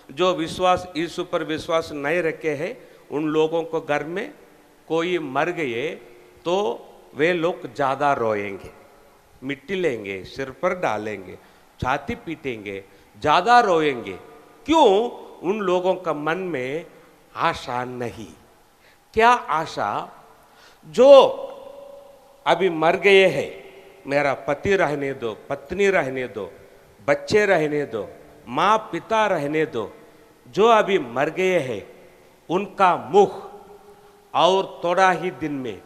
जो विश्वास यीशु पर विश्वास नहीं रखे हैं उन लोगों को घर में कोई मर गए तो वे लोग ज़्यादा रोएंगे, मिट्टी लेंगे, सिर पर डालेंगे, छाती पीटेंगे, ज़्यादा रोएंगे। क्यों? उन लोगों का मन में आशा नहीं। क्या आशा? जो अभी मर गए हैं, मेरा पति रहने दो, पत्नी रहने दो, बच्चे रहने दो, माँ पिता रहने दो, जो अभी मर गए हैं उनका मुख और थोड़ा ही दिन में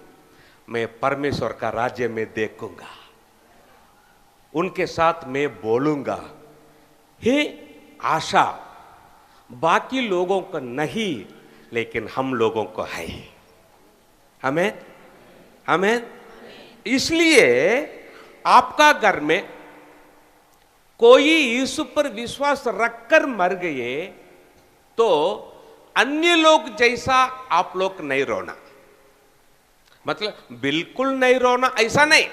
मैं परमेश्वर का राज्य में देखूंगा, उनके साथ मैं बोलूंगा। हे आशा बाकी लोगों को नहीं, लेकिन हम लोगों को है। हमें हमें इसलिए आपका घर में कोई यीशु पर विश्वास रखकर मर गए तो अन्य लोग जैसा आप लोग नहीं रोना। मतलब बिल्कुल नहीं रोना ऐसा नहीं,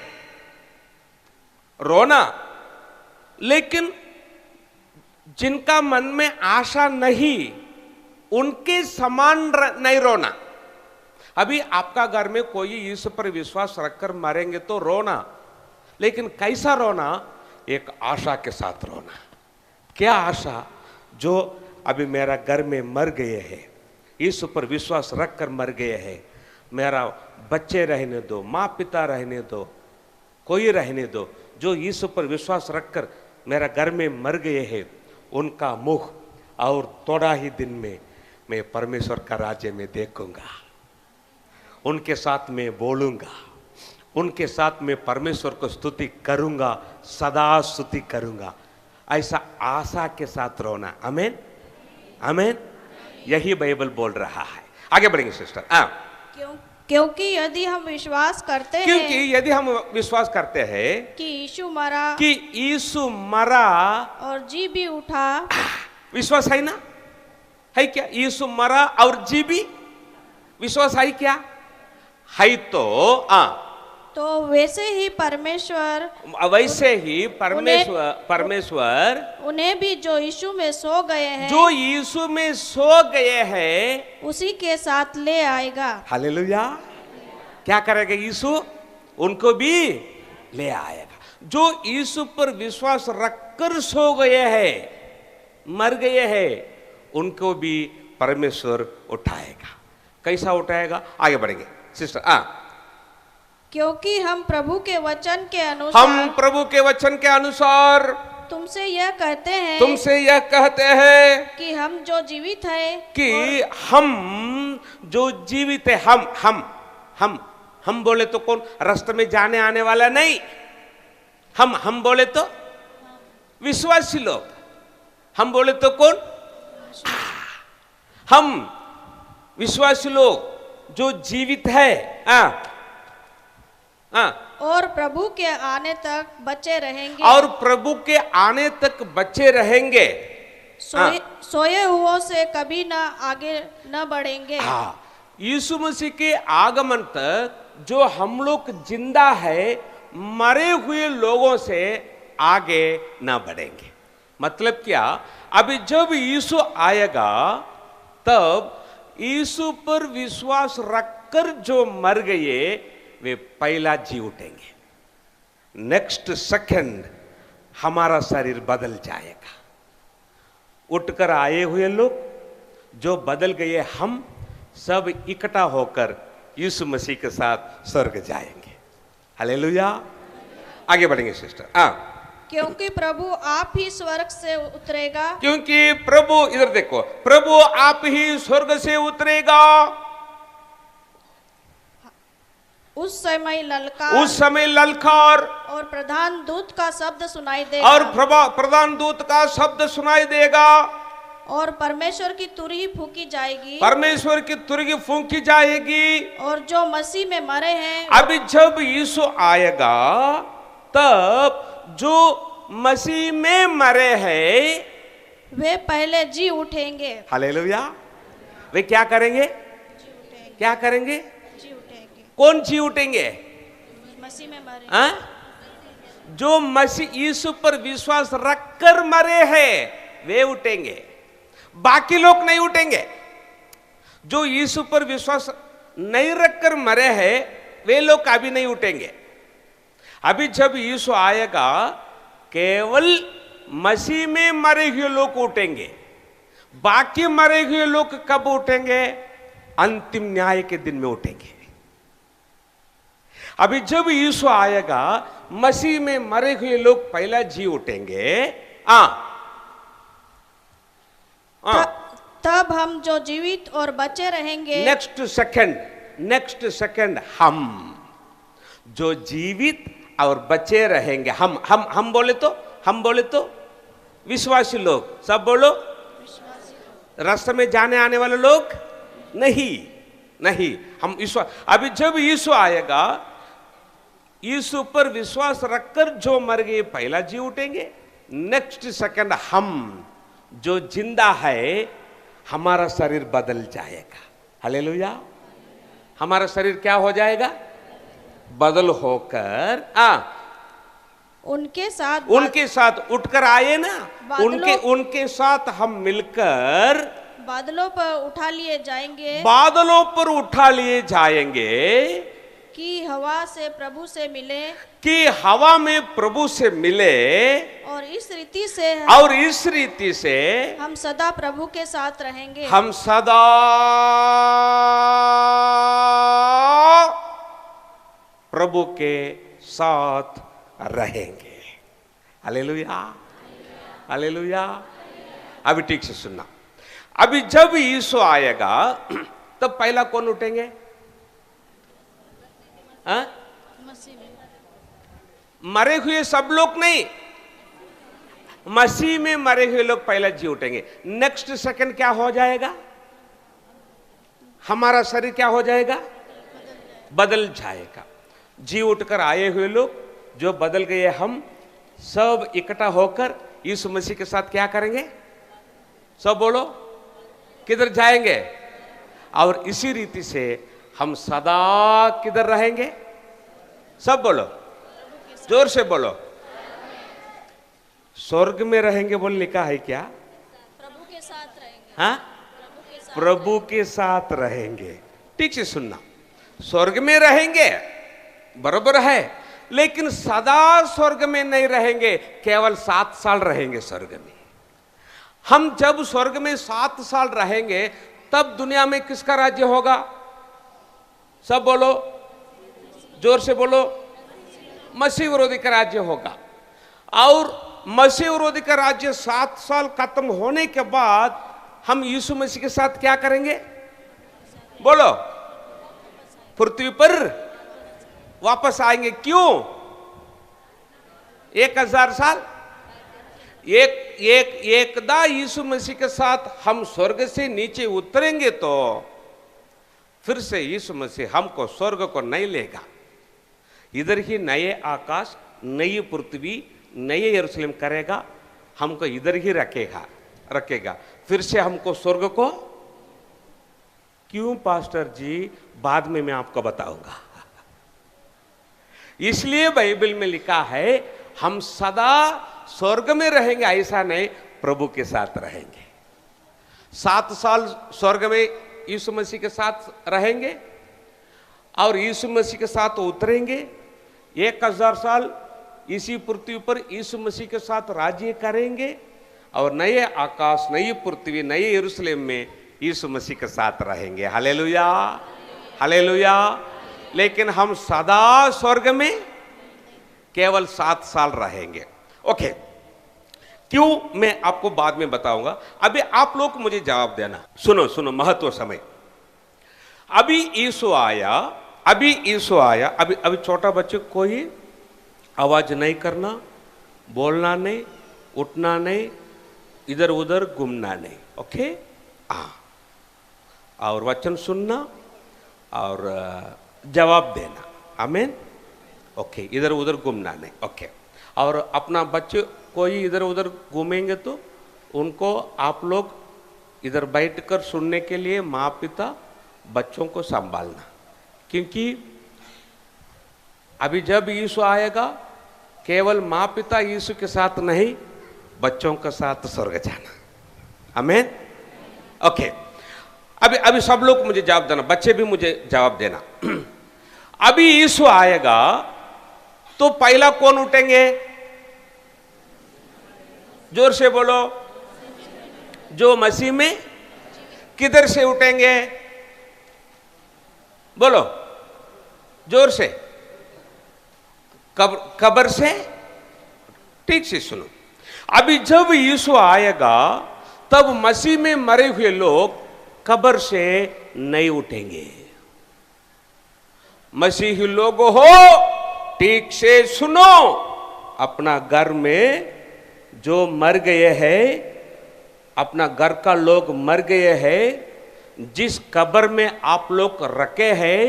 रोना, लेकिन जिनका मन में आशा नहीं उनके समान नहीं रोना। अभी आपका घर में कोई यीशु पर विश्वास रखकर मरेंगे तो रोना, लेकिन कैसा रोना? एक आशा के साथ रोना। क्या आशा? जो अभी मेरा घर में मर गए हैं, यीशु पर विश्वास रखकर मर गए हैं, मेरा बच्चे रहने दो, माँ पिता रहने दो, कोई रहने दो, जो यीशु पर विश्वास रखकर मेरा घर में मर गए हैं, उनका मुख और थोड़ा ही दिन में मैं परमेश्वर का राज्य में देखूंगा, उनके साथ मैं बोलूंगा, उनके साथ मैं परमेश्वर को स्तुति करूंगा, सदा स्तुति करूंगा। ऐसा आशा के साथ रोना। आमीन आमीन। यही बाइबल बोल रहा है। आगे बढ़ेंगे सिस्टर। क्योंकि यदि हम विश्वास करते हैं कि यीशु मरा और जी भी उठा। विश्वास है ना? है क्या? यीशु मरा और जी भी विश्वास है क्या? है तो वैसे ही परमेश्वर उन्हें भी जो यीशु में सो गए हैं उसी के साथ ले आएगा। हालेलुया। क्या करेगा यीशु? उनको भी ले आएगा। जो यीशु पर विश्वास रखकर सो गए हैं, मर गए हैं, उनको भी परमेश्वर उठाएगा। कैसा उठाएगा? आगे बढ़ेंगे सिस्टर। क्योंकि हम प्रभु के वचन के अनुसार तुमसे यह कहते हैं कि हम जो जीवित है, हम बोले तो कौन? रास्ते में जाने आने वाला नहीं। हम बोले तो विश्वासी लोग। हम बोले तो कौन? हम विश्वासी लोग जो जीवित है और प्रभु के आने तक बचे रहेंगे। सोए हुओं से कभी न आगे न बढ़ेंगे। यीशु मसीह के आगमन तक जो हम लोग जिंदा है, मरे हुए लोगों से आगे न बढ़ेंगे। मतलब क्या? अभी जब यीशु आएगा तब यीशु पर विश्वास रखकर जो मर गए वे पहला जी उठेंगे। नेक्स्ट सेकंड हमारा शरीर बदल जाएगा। उठकर आए हुए लोग जो बदल गए, हम सब इकट्ठा होकर यीशु मसीह के साथ स्वर्ग जाएंगे। हालेलुया। आगे बढ़ेंगे सिस्टर। क्योंकि प्रभु आप ही स्वर्ग से उतरेगा। क्योंकि प्रभु, इधर देखो, प्रभु आप ही स्वर्ग से उतरेगा। उस समय ललकार और प्रधान दूत का शब्द सुनाई देगा। और परमेश्वर की तुरही फूंकी जाएगी। और जो मसीह में मरे हैं, अभी जब यीशु आएगा तब जो मसीह में मरे हैं वे पहले जी उठेंगे। हालेलुया। वे क्या करेंगे? क्या करेंगे? जी उठेंगे। कौन जी उठेंगे? मसीह में मरे। जो मसीह यीशु पर विश्वास रखकर मरे हैं वे उठेंगे। बाकी लोग नहीं उठेंगे। जो यीशु पर विश्वास नहीं रखकर मरे हैं वे लोग अभी नहीं उठेंगे। अभी जब यीशु आएगा केवल मसीह में मरे हुए लोग उठेंगे। बाकी मरे हुए लोग कब उठेंगे? अंतिम न्याय के दिन में उठेंगे। अभी जब यीशु आएगा मसीह में मरे हुए लोग पहला जी उठेंगे। तब हम जो जीवित और बचे रहेंगे, नेक्स्ट सेकंड हम जो जीवित और बचे रहेंगे। हम बोले तो विश्वासी लोग, सब बोलो। रास्ते में जाने आने वाले लोग नहीं, हम विश्वास। अभी जब यीशु आएगा यीशु पर विश्वास रखकर जो मर गए पहला जी उठेंगे। नेक्स्ट सेकंड हम जो जिंदा है हमारा शरीर बदल जाएगा। हालेलुया। हमारा शरीर क्या हो जाएगा? बदल होकर उनके साथ उठकर आए ना, उनके साथ हम मिलकर बादलों पर उठा लिए जाएंगे। बादलों पर उठा लिए जाएंगे कि हवा से प्रभु से मिले, कि हवा में प्रभु से मिले। और इस रीति से हम सदा प्रभु के साथ रहेंगे। हम सदा प्रभु के साथ रहेंगे। Hallelujah, hallelujah. अभी ठीक से सुनना। अभी जब यीशु आएगा तब पहला कौन उठेंगे? मरे हुए सब लोग नहीं, मसीह में मरे हुए लोग पहला जी उठेंगे। नेक्स्ट सेकंड क्या हो जाएगा? हमारा शरीर क्या हो जाएगा? बदल जाएगा। जी उठकर आए हुए लोग जो बदल गए, हम सब इकट्ठा होकर यीशु मसीह के साथ क्या करेंगे? सब बोलो, किधर जाएंगे? और इसी रीति से हम सदा किधर रहेंगे? सब बोलो, जोर से बोलो। स्वर्ग में रहेंगे बोल लिखा है क्या? प्रभु के साथ रहेंगे। हाँ, प्रभु के साथ रहेंगे। ठीक से सुनना। स्वर्ग में रहेंगे बरोबर है, लेकिन सदा स्वर्ग में नहीं रहेंगे, केवल 7 साल रहेंगे स्वर्ग में। हम जब स्वर्ग में 7 साल रहेंगे तब दुनिया में किसका राज्य होगा? सब बोलो, जोर से बोलो। मसीह विरोधी का राज्य होगा। और मसीह विरोधी का राज्य 7 साल खत्म होने के बाद हम यीशु मसीह के साथ क्या करेंगे? बोलो, पृथ्वी पर वापस आएंगे। क्यों? 1000 साल एकदा यीशु मसीह के साथ हम स्वर्ग से नीचे उतरेंगे तो फिर से यीशु मसीह हमको स्वर्ग को नहीं लेगा। इधर ही नए आकाश, नई पृथ्वी, नए यरूशलेम करेगा, हमको इधर ही रखेगा। फिर से हमको स्वर्ग को क्यों पास्टर जी? बाद में मैं आपको बताऊंगा। इसलिए बाइबल में लिखा है हम सदा स्वर्ग में रहेंगे, ऐसा नहीं, प्रभु के साथ रहेंगे। 7 साल स्वर्ग में यीशु मसीह के साथ रहेंगे और यीशु मसीह के साथ उतरेंगे। 1000 साल इसी पृथ्वी पर यीशु मसीह के साथ राज्य करेंगे और नए आकाश, नई पृथ्वी, नए यरूशलेम में यीशु मसीह के साथ रहेंगे। Hallelujah, hallelujah. लेकिन हम सदा स्वर्ग में केवल 7 साल रहेंगे। ओके, क्यों मैं आपको बाद में बताऊंगा। अभी आप लोग मुझे जवाब देना। सुनो महत्व समय। अभी यीशु आया, अभी छोटा बच्चे कोई आवाज नहीं करना, बोलना नहीं, उठना नहीं, इधर उधर घूमना नहीं। ओके, और वचन सुनना और जवाब देना। आमीन। ओके, इधर उधर घूमना नहीं। ओके, और अपना बच्चे कोई इधर उधर घूमेंगे तो उनको आप लोग इधर बैठकर सुनने के लिए माँ पिता बच्चों को संभालना, क्योंकि अभी जब यीशु आएगा केवल माँ पिता यीशु के साथ नहीं, बच्चों के साथ स्वर्ग जाना। आमीन। ओके, अभी अभी सब लोग मुझे जवाब देना, बच्चे भी मुझे जवाब देना। अभी यीशु आएगा तो पहला कौन उठेंगे? जोर से बोलो। जो मसीह में। किधर से उठेंगे? बोलो जोर से। कब्र से। ठीक से सुनो, अभी जब यीशु आएगा तब मसीह में मरे हुए लोग कब्र से नहीं उठेंगे। मसीही लोग हो, ठीक से सुनो, अपना घर में जो मर गए हैं, अपना घर का लोग मर गए हैं, जिस कब्र में आप लोग रखे हैं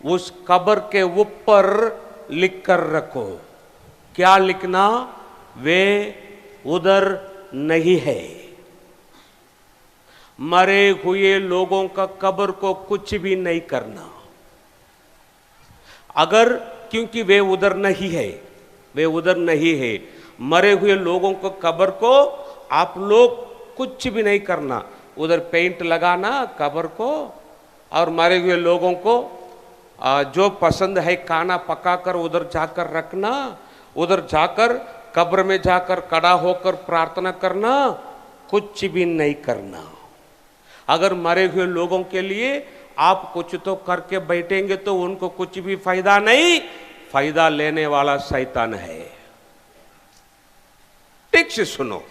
उस कब्र के ऊपर लिख कर रखो। क्या लिखना? वे उधर नहीं है। मरे हुए लोगों का कब्र को कुछ भी नहीं करना, अगर, क्योंकि वे उधर नहीं है, वे उधर नहीं है। मरे हुए लोगों को कब्र को आप लोग कुछ भी नहीं करना, उधर पेंट लगाना कब्र को, और मरे हुए लोगों को जो पसंद है खाना पकाकर उधर जाकर रखना, उधर जाकर कब्र में जाकर खड़ा होकर प्रार्थना करना, कुछ भी नहीं करना। अगर मरे हुए लोगों के लिए आप कुछ तो करके बैठेंगे तो उनको कुछ भी फायदा नहीं, फायदा लेने वाला शैतान है। ठीक से सुनो,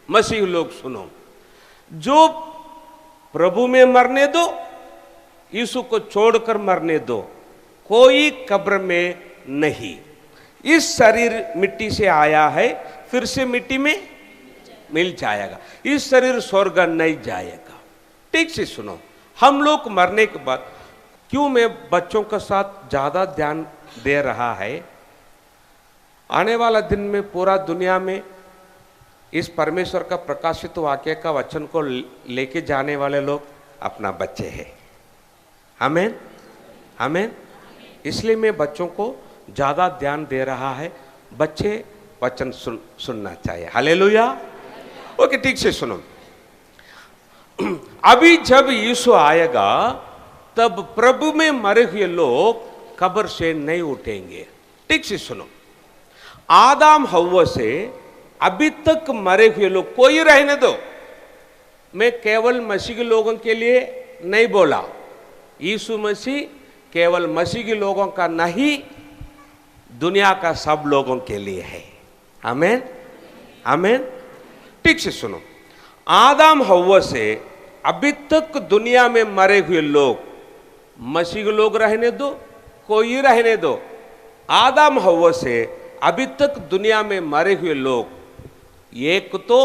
मसीह लोग सुनो, जो प्रभु में मरने दो, यीशु को छोड़कर मरने दो, कोई कब्र में नहीं। इस शरीर मिट्टी से आया है, फिर से मिट्टी में मिल जाएगा। इस शरीर स्वर्ग नहीं जाएगा। ठीक से सुनो, हम लोग मरने के बाद, क्यों मैं बच्चों के साथ ज्यादा ध्यान दे रहा है, आने वाला दिन में पूरा दुनिया में इस परमेश्वर का प्रकाशित वाक्य का वचन को लेके जाने वाले लोग अपना बच्चे हैं। आमीन, आमीन। इसलिए मैं बच्चों को ज्यादा ध्यान दे रहा है, बच्चे वचन सुनना चाहिए। हालेलुया। ओके, ठीक से सुनो, अभी जब यीशु आएगा तब प्रभु में मरे हुए लोग कब्र से नहीं उठेंगे। ठीक से सुनो, आदम हव्वा से अभी तक मरे हुए लोग, कोई रहने दो, मैं केवल मसीह के लोगों के लिए नहीं बोला, यीशु मसीह केवल मसीह के लोगों का नहीं, दुनिया का सब लोगों के लिए है। आमीन, आमीन। ठीक से सुनो, आदम हव्वा से अभी तक दुनिया में मरे हुए लोग, मसीह के लोग रहने दो, कोई रहने दो, आदम हव्वा से अभी तक दुनिया में मरे हुए लोग एक तो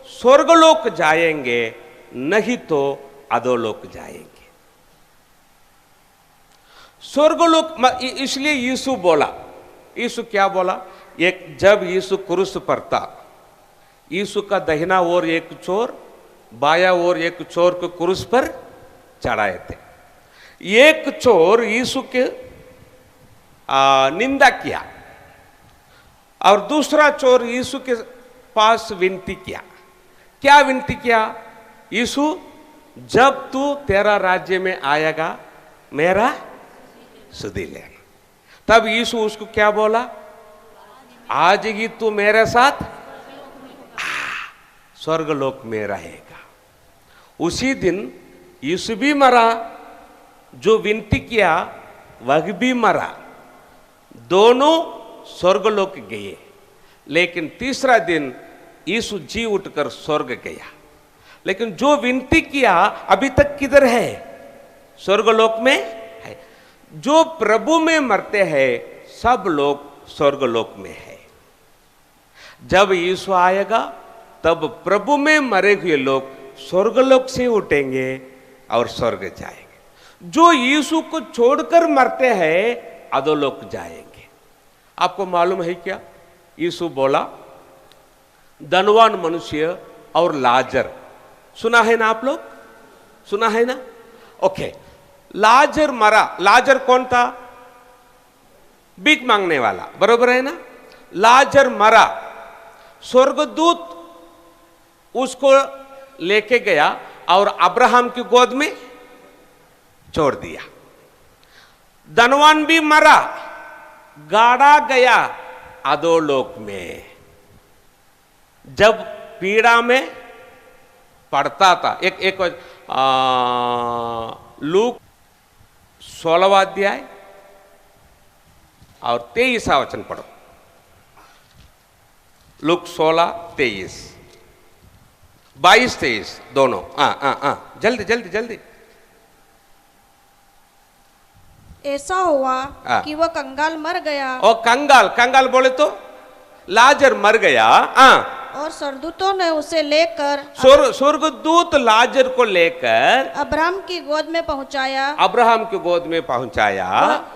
स्वर्गलोक जाएंगे, नहीं तो अधोलोक जाएंगे। स्वर्गलोक, इसलिए यीशु बोला, यीशु क्या बोला? एक जब यीशु क्रूस पर था, यीशु का दाहिना ओर एक चोर, बाया ओर एक चोर को क्रूस पर चढ़ाए थे। एक चोर यीशु के निंदा किया और दूसरा चोर यीशु के पास विनती किया। क्या विनती किया? यीशु, जब तू तेरा राज्य में आएगा मेरा सुधि लेना। तब यीशु उसको क्या बोला? आज ही तू मेरे साथ स्वर्गलोक में रहेगा। उसी दिन यीशु भी मरा, जो विनती किया वह भी मरा, दोनों स्वर्गलोक गए। लेकिन तीसरा दिन यीशु जी उठकर स्वर्ग गया। लेकिन जो विनती किया अभी तक किधर है? स्वर्गलोक में है। जो प्रभु में मरते हैं सब लोग स्वर्गलोक में है। जब यीशु आएगा तब प्रभु में मरे हुए लोग स्वर्गलोक से उठेंगे और स्वर्ग जाएंगे। जो यीशु को छोड़कर मरते हैं अधोलोक जाएंगे। आपको मालूम है क्या? यीशु बोला, धनवान मनुष्य और लाजर, सुना है ना आप लोग? सुना है ना? ओके, लाजर मरा। लाजर कौन था? भीख मांगने वाला, बरोबर है ना? लाजर मरा, स्वर्गदूत उसको लेके गया और अब्राहम की गोद में छोड़ दिया। धनवान भी मरा, गाड़ा गया अधोलोक में। जब पीड़ा में पड़ता था, एक लूक 16वां अध्याय और 23वां वचन पढ़ो। लूक 16-23, 22-23 दोनों। जल्दी जल्दी जल्दी। ऐसा हुआ कि वह कंगाल मर गया। और कंगाल बोले तो लाजर मर गया। और स्वर्गदूतों ने उसे लेकर स्वर्गदूत लाजर को लेकर अब्राहम की गोद में पहुंचाया। अब्राहम की गोद में पहुंचाया।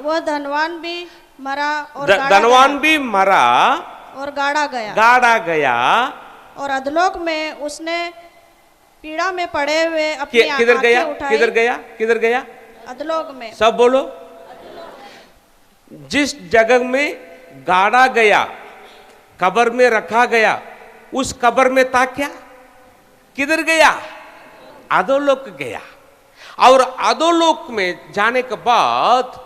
वह धनवान भी मरा और धनवान भी मरा और गाड़ा गया। और अधलोक में उसने पीड़ा में पड़े हुए अपनी किधर गया? किधर गया? अधलोक में। सब बोलो। जिस जगह में गाड़ा गया, कब्र में रखा गया, उस कब्र में था क्या? किधर गया? अधोलोक गया। और अधोलोक में जाने के बाद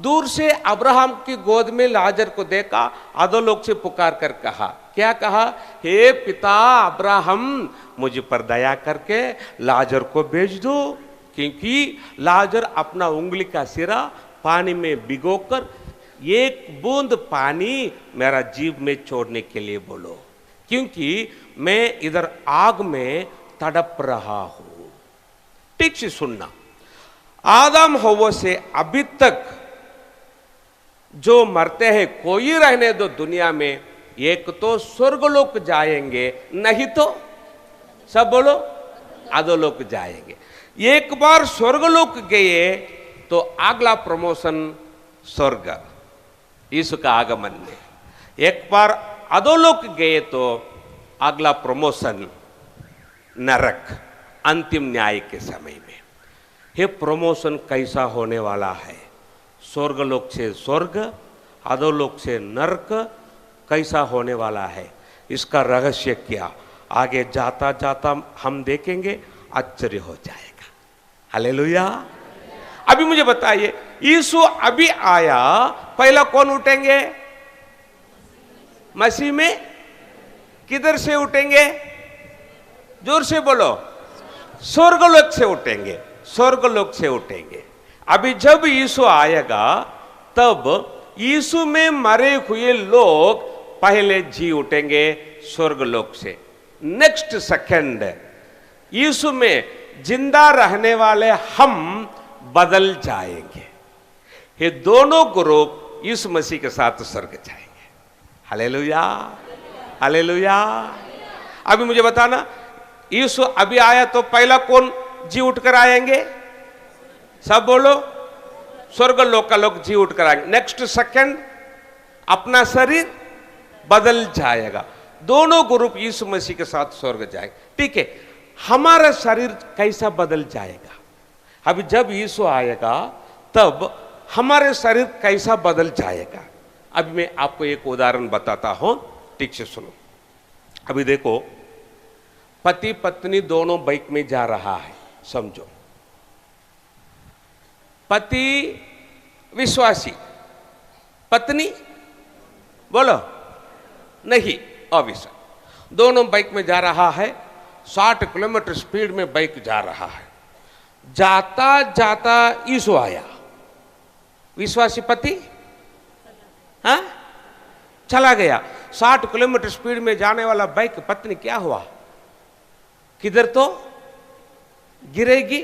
दूर से अब्राहम की गोद में लाजर को देखा, अधोलोक से पुकार कर कहा, क्या कहा? हे पिता अब्राहम, मुझ पर दया करके लाजर को भेज दो, क्योंकि लाजर अपना उंगली का सिरा पानी में भिगोकर एक बूंद पानी मेरा जीभ में छोड़ने के लिए बोलो, क्योंकि मैं इधर आग में तड़प रहा हूं। ठीक से सुनना, आदम हव्वा से अभी तक जो मरते हैं, कोई रहने दो दुनिया में, एक तो स्वर्गलोक जाएंगे, नहीं तो सब बोलो अधोलोक जाएंगे। एक बार स्वर्गलोक गए तो अगला प्रमोशन स्वर्ग, यीशु का आगमन में। एक बार अधोलोक गए तो अगला प्रमोशन नरक, अंतिम न्याय के समय में। ये प्रमोशन कैसा होने वाला है? स्वर्गलोक से स्वर्ग, अधोलोक से नरक कैसा होने वाला है, इसका रहस्य क्या? आगे जाता जाता हम देखेंगे, आश्चर्य हो जाएगा। हालेलुया। अभी मुझे बताइए, यीशु अभी आया, पहला कौन उठेंगे? मसीह में। किधर से उठेंगे? जोर से बोलो। स्वर्गलोक से उठेंगे, स्वर्गलोक से उठेंगे। अभी जब यीशु आएगा तब यीशु में मरे हुए लोग पहले जी उठेंगे स्वर्गलोक से। नेक्स्ट सेकंड यीशु में जिंदा रहने वाले हम बदल जाएंगे। ये दोनों ग्रुप यीशु मसीह के साथ स्वर्ग जाएंगे। Hallelujah, hallelujah. अभी मुझे बताना, यीशु अभी आया तो पहला कौन जी उठकर आएंगे? सब बोलो। स्वर्गलोक का लोग जी उठकर आएंगे। नेक्स्ट सेकंड अपना शरीर बदल जाएगा। दोनों ग्रुप यीशु मसीह के साथ स्वर्ग जाएंगे। ठीक है, हमारा शरीर कैसा बदल जाएगा? अभी जब यीशु आएगा तब हमारे शरीर कैसा बदल जाएगा? अभी मैं आपको एक उदाहरण बताता हूं, ठीक से सुनो। अभी देखो, पति पत्नी दोनों बाइक में जा रहा है, समझो। पति विश्वासी, पत्नी बोलो नहीं अविश्वासी। दोनों बाइक में जा रहा है, 60 किलोमीटर स्पीड में बाइक जा रहा है। जाता जाता यीशु आया, विश्वासी पति चला गया। 60 किलोमीटर स्पीड में जाने वाला बाइक पत्नी क्या हुआ? किधर तो गिरेगी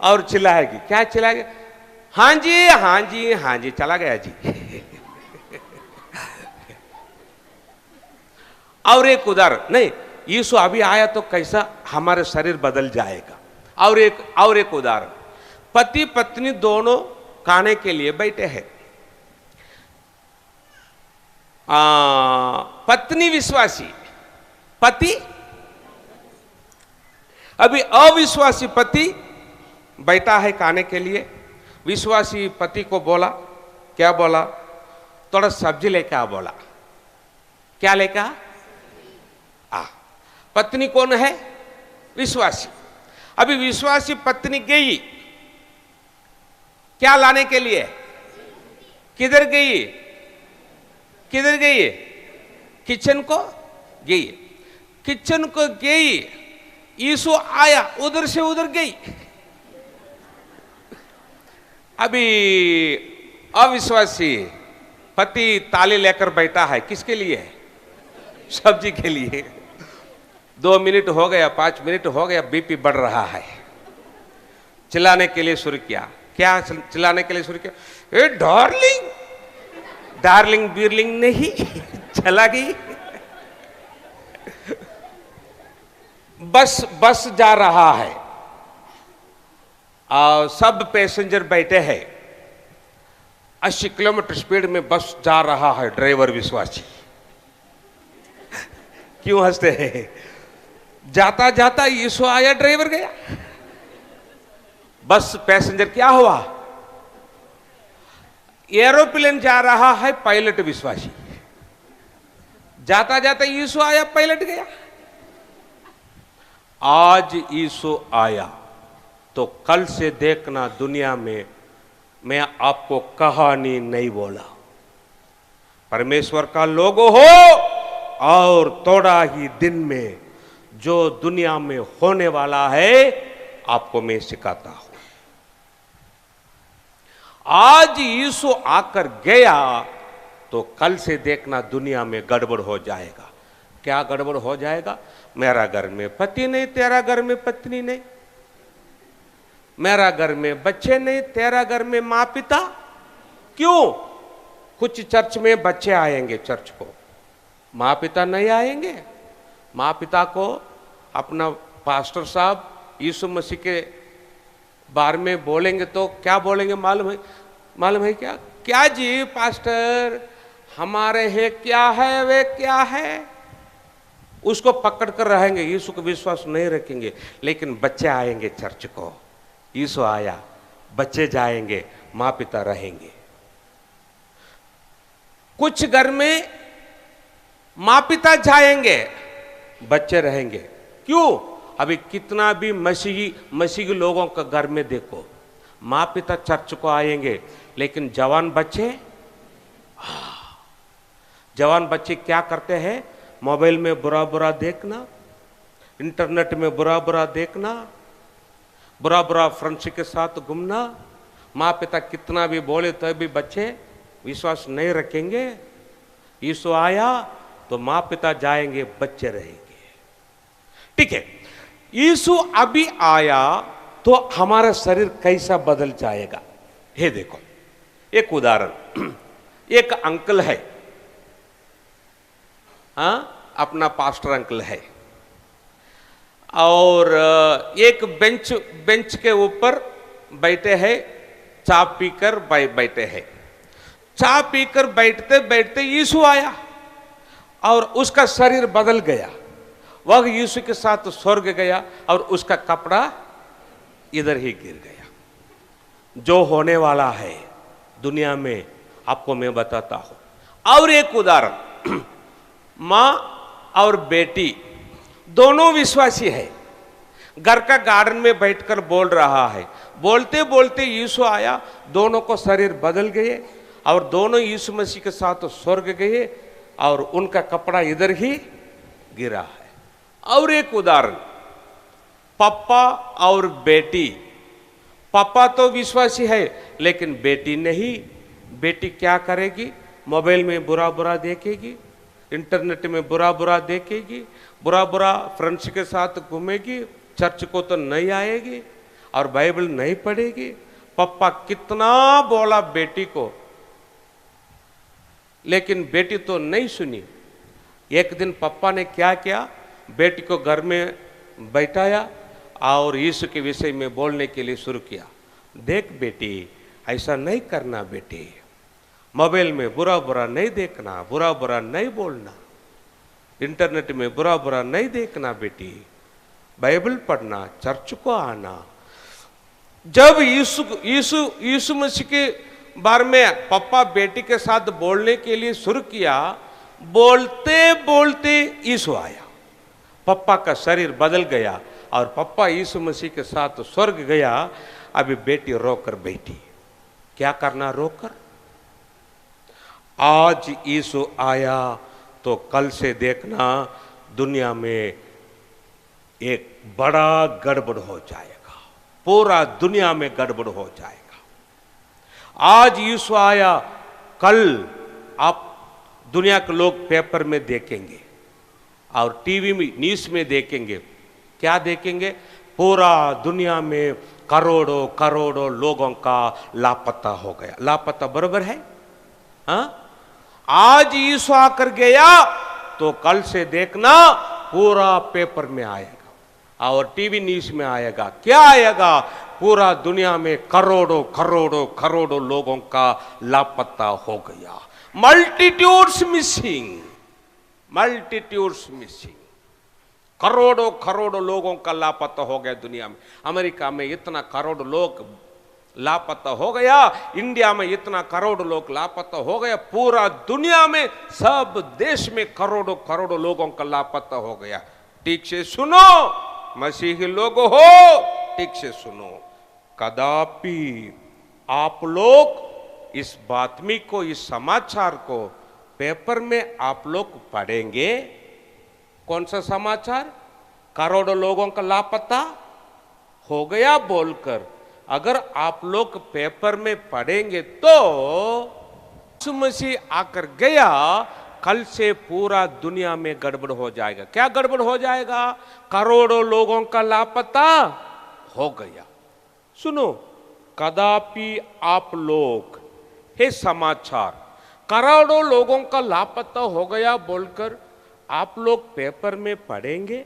और चिल्लाएगी। क्या चिल्लाएगी? हाँ जी हाँ जी हाँ जी, चला गया जी। और एक उदाहरण, नहीं यीशु अभी आया तो कैसा हमारे शरीर बदल जाएगा। और एक उदाहरण, पति पत्नी दोनों खाने के लिए बैठे हैं। पत्नी विश्वासी, पति अभी अविश्वासी पति बैठा है खाने के लिए। विश्वासी पति को बोला, क्या बोला? थोड़ा सब्जी लेकर आ बोला। क्या लेकर आ? पत्नी कौन है? विश्वासी। अभी विश्वासी पत्नी गई क्या लाने के लिए? किधर गई? किधर गई? किचन को गई। किचन को गई, यीशु आया, उधर से उधर गई। अभी अविश्वासी पति ताली लेकर बैठा है, किसके लिए? सब्जी के लिए। 2 मिनट हो गया, 5 मिनट हो गया, बीपी बढ़ रहा है। चिल्लाने के लिए शुरू किया। क्या चिल्लाने के लिए शुरू किया? ए डार्लिंग, डार्लिंग बीरलिंग नहीं, चला गई। बस जा रहा है और सब पैसेंजर बैठे हैं। 80 किलोमीटर स्पीड में बस जा रहा है। ड्राइवर विश्वासी। क्यों हंसते हैं? जाता जाता यीशु आया, ड्राइवर गया। बस पैसेंजर क्या हुआ? एरोप्लेन जा रहा है, पायलट विश्वासी। जाता जाता यीशु आया, पायलट गया। आज यीशु आया तो कल से देखना दुनिया में मैं आपको कहानी नहीं बोला। परमेश्वर का लोगो हो और थोड़ा ही दिन में जो दुनिया में होने वाला है आपको मैं सिखाता हूं। आज यीशु आकर गया तो कल से देखना दुनिया में गड़बड़ हो जाएगा। क्या गड़बड़ हो जाएगा? मेरा घर में पति नहीं, तेरा घर में पत्नी नहीं। मेरा घर में बच्चे नहीं, तेरा घर में माँ पिता। क्यों? कुछ चर्च में बच्चे आएंगे चर्च को, माँ पिता नहीं आएंगे। माँ पिता को अपना पास्टर साहब यीशु मसीह के बारे में बोलेंगे तो क्या बोलेंगे मालूम है? मालूम है क्या? क्या जी पास्टर, हमारे है क्या है, वे क्या है, उसको पकड़ कर रहेंगे। यीशु को विश्वास नहीं रखेंगे। लेकिन बच्चे आएंगे चर्च को, यीशु आया, बच्चे जाएंगे, माँ पिता रहेंगे। कुछ घर में माँ पिता जाएंगे, बच्चे रहेंगे। क्यों? अभी कितना भी मसीही लोगों का घर में देखो, माँ पिता चर्च को आएंगे लेकिन जवान बच्चे क्या करते हैं? मोबाइल में बुरा बुरा देखना, इंटरनेट में बुरा बुरा देखना, बुरा बुरा फ्रेंड्स के साथ घूमना। माँ पिता कितना भी बोले तो भी बच्चे विश्वास नहीं रखेंगे। यीशु आया तो माँ पिता जाएंगे, बच्चे रहेंगे। ठीक है, यीशु अभी आया तो हमारा शरीर कैसा बदल जाएगा? ये देखो एक उदाहरण। एक अंकल है, अपना पास्टर अंकल है, और एक बेंच के ऊपर बैठे हैं, चा पीकर बैठे हैं। चा पीकर बैठते बैठते यीशु आया और उसका शरीर बदल गया। वह यीशु के साथ स्वर्ग गया और उसका कपड़ा इधर ही गिर गया। जो होने वाला है दुनिया में आपको मैं बताता हूं। और एक उदाहरण, माँ और बेटी दोनों विश्वासी है, घर का गार्डन में बैठकर बोल रहा है। बोलते बोलते यीशु आया, दोनों को शरीर बदल गए और दोनों यीशु मसीह के साथ स्वर्ग गए और उनका कपड़ा इधर ही गिरा है। और एक उदाहरण, पापा और बेटी। पापा तो विश्वासी है लेकिन बेटी नहीं। बेटी क्या करेगी? मोबाइल में बुरा बुरा देखेगी, इंटरनेट में बुरा बुरा देखेगी, बुरा बुरा फ्रेंड्स के साथ घूमेगी, चर्च को तो नहीं आएगी और बाइबल नहीं पढ़ेगी। पापा कितना बोला बेटी को, लेकिन बेटी तो नहीं सुनी। एक दिन पापा ने क्या किया? बेटी को घर में बैठाया और यीशु के विषय में बोलने के लिए शुरू किया। देख बेटी, ऐसा नहीं करना बेटी, मोबाइल में बुरा बुरा नहीं देखना, बुरा बुरा नहीं बोलना, इंटरनेट में बुरा बुरा नहीं देखना बेटी, बाइबल पढ़ना, चर्च को आना। जब यीशु मसीह के बारे में पापा बेटी के साथ बोलने के लिए शुरू किया, बोलते बोलते यीशु आया, पापा का शरीर बदल गया और पप्पा यीशु मसीह के साथ स्वर्ग गया, अभी बेटी रोकर बैठी। क्या करना रोकर? आज यीशु आया तो कल से देखना दुनिया में एक बड़ा गड़बड़ हो जाएगा, पूरा दुनिया में गड़बड़ हो जाएगा। आज यीशु आया, कल आप दुनिया के लोग पेपर में देखेंगे और टीवी में न्यूज़ में देखेंगे। क्या देखेंगे? पूरा दुनिया में करोड़ों करोड़ों लोगों का लापता हो गया। लापता बराबर है? हाँ, आज यीशु आकर गया तो कल से देखना पूरा पेपर में आएगा और टीवी न्यूज़ में आएगा। क्या आएगा? पूरा दुनिया में करोड़ों करोड़ों करोड़ों लोगों का लापता हो गया। मल्टीट्यूड्स मिसिंग, मल्टीट्यूड्स मिसिंग, करोड़ों करोड़ों लोगों का लापता हो गया दुनिया में। अमेरिका में इतना करोड़ लोग लापता हो गया, इंडिया में इतना करोड़ लोग लापता हो गया, पूरा दुनिया में सब देश में करोड़ों करोड़ों लोगों का लापता हो गया। ठीक से सुनो मसीही लोग हो, ठीक से सुनो, कदापि आप लोग इस बातमी को, इस समाचार को पेपर में आप लोग पढ़ेंगे। कौन सा समाचार? करोड़ों लोगों का लापता हो गया बोलकर अगर आप लोग पेपर में पढ़ेंगे तो यीशु मसीह आकर गया, कल से पूरा दुनिया में गड़बड़ हो जाएगा। क्या गड़बड़ हो जाएगा? करोड़ों लोगों का लापता हो गया। सुनो, कदापि आप लोग, हे समाचार, करोड़ों लोगों का लापता हो गया बोलकर आप लोग पेपर में पढ़ेंगे,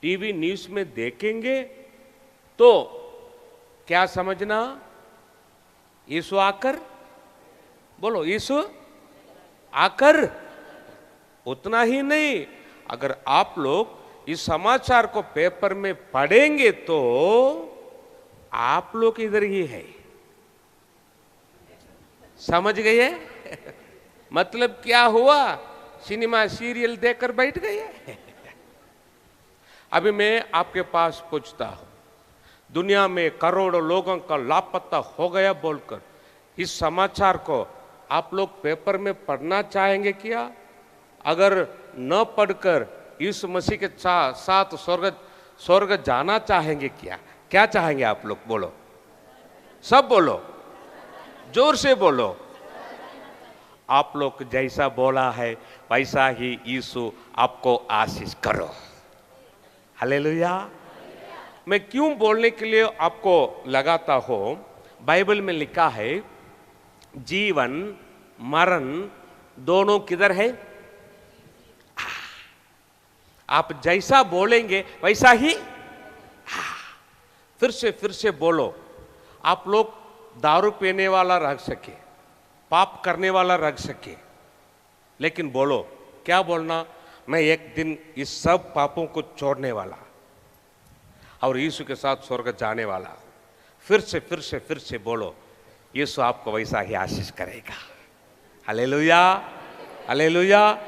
टीवी न्यूज़ में देखेंगे तो क्या समझना? यीशु आकर, बोलो यीशु आकर। उतना ही नहीं, अगर आप लोग इस समाचार को पेपर में पढ़ेंगे तो आप लोग इधर ही है। समझ गए? मतलब क्या हुआ? सिनेमा सीरियल देखकर बैठ गए। अभी मैं आपके पास पूछता हूं, दुनिया में करोड़ों लोगों का लापता हो गया बोलकर इस समाचार को आप लोग पेपर में पढ़ना चाहेंगे क्या? अगर न पढ़कर यीशु मसीह के साथ स्वर्ग जाना चाहेंगे क्या? क्या चाहेंगे आप लोग? बोलो, सब बोलो, जोर से बोलो। आप लोग जैसा बोला है वैसा ही यीशु आपको आशीष करो। हालेलुया। मैं क्यों बोलने के लिए आपको लगाता हूं, बाइबल में लिखा है जीवन मरण दोनों किधर है? आप जैसा बोलेंगे वैसा ही। फिर से बोलो। आप लोग दारू पीने वाला रह सके, पाप करने वाला रह सके, लेकिन बोलो, क्या बोलना? मैं एक दिन इस सब पापों को छोड़ने वाला और यीशु के साथ स्वर्ग जाने वाला। फिर से बोलो, यीशु आपको वैसा ही आशीष करेगा। Hallelujah, hallelujah.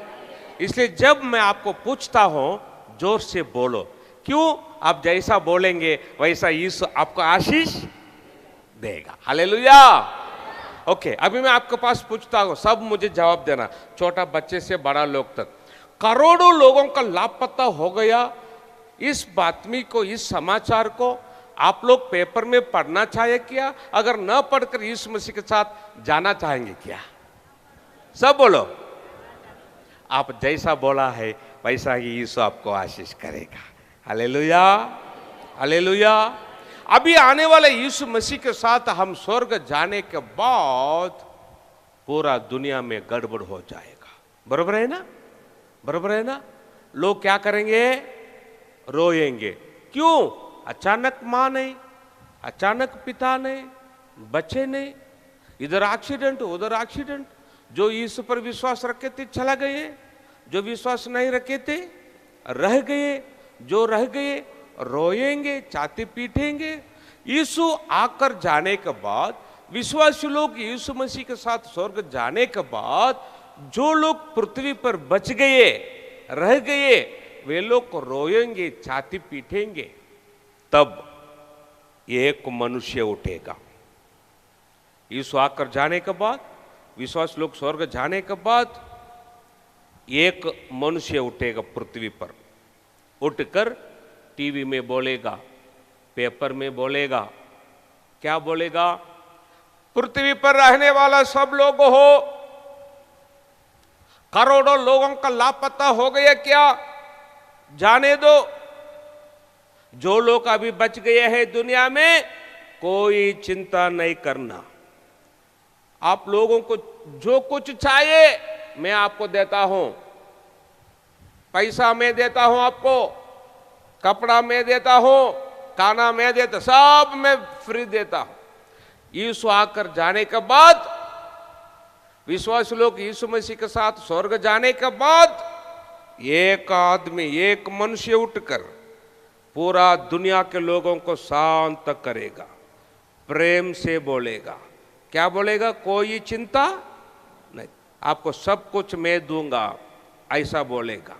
इसलिए जब मैं आपको पूछता हूं, जोर से बोलो। क्यों? आप जैसा बोलेंगे वैसा यीशु आपको आशीष देगा। हालेलुया। ओके, अभी मैं आपके पास पूछता हूं, सब मुझे जवाब देना, छोटा बच्चे से बड़ा लोग तक। करोड़ों लोगों का लापता हो गया, इस बातमी को, इस समाचार को आप लोग पेपर में पढ़ना चाहे क्या? अगर न पढ़कर यीशु मसीह के साथ जाना चाहेंगे क्या? सब बोलो। आप जैसा बोला है वैसा ही यीशु आपको आशीष करेगा। Hallelujah, hallelujah. अभी आने वाले यीशु मसीह के साथ हम स्वर्ग जाने के बाद पूरा दुनिया में गड़बड़ हो जाएगा। बराबर है ना? बराबर है ना? लोग क्या करेंगे? रोएंगे। क्यों? अचानक मां नहीं, अचानक पिता नहीं, बच्चे नहीं, इधर एक्सीडेंट उधर एक्सीडेंट। जो यीशु पर विश्वास रखे थे चला गए, जो विश्वास नहीं रखे थे रह गए, जो रह गए रोएंगे, छाती पीटेंगे। यीशु आकर जाने के बाद, विश्वासी लोग यीशु मसीह के साथ स्वर्ग जाने के बाद, जो लोग पृथ्वी पर बच गए, रह गए, वे लोग रोएंगे, छाती पीटेंगे। तब एक मनुष्य उठेगा। यीशु आकर जाने के बाद, विश्वास लोग स्वर्ग जाने के बाद एक मनुष्य उठेगा पृथ्वी पर, उठकर टीवी में बोलेगा, पेपर में बोलेगा। क्या बोलेगा? पृथ्वी पर रहने वाला सब लोग हो, करोड़ों लोगों का लापता हो गया क्या? जाने दो। जो लोग अभी बच गए हैं दुनिया में, कोई चिंता नहीं करना। आप लोगों को जो कुछ चाहिए मैं आपको देता हूं। पैसा मैं देता हूं आपको, कपड़ा मैं देता हूं, खाना मैं देता, सब मैं फ्री देता हूं। यीशु आकर जाने के बाद, विश्वास लोग यीशु मसीह के साथ स्वर्ग जाने के बाद, एक आदमी, एक मनुष्य उठकर पूरा दुनिया के लोगों को शांत करेगा, प्रेम से बोलेगा। क्या बोलेगा? कोई चिंता नहीं, आपको सब कुछ मैं दूंगा, ऐसा बोलेगा।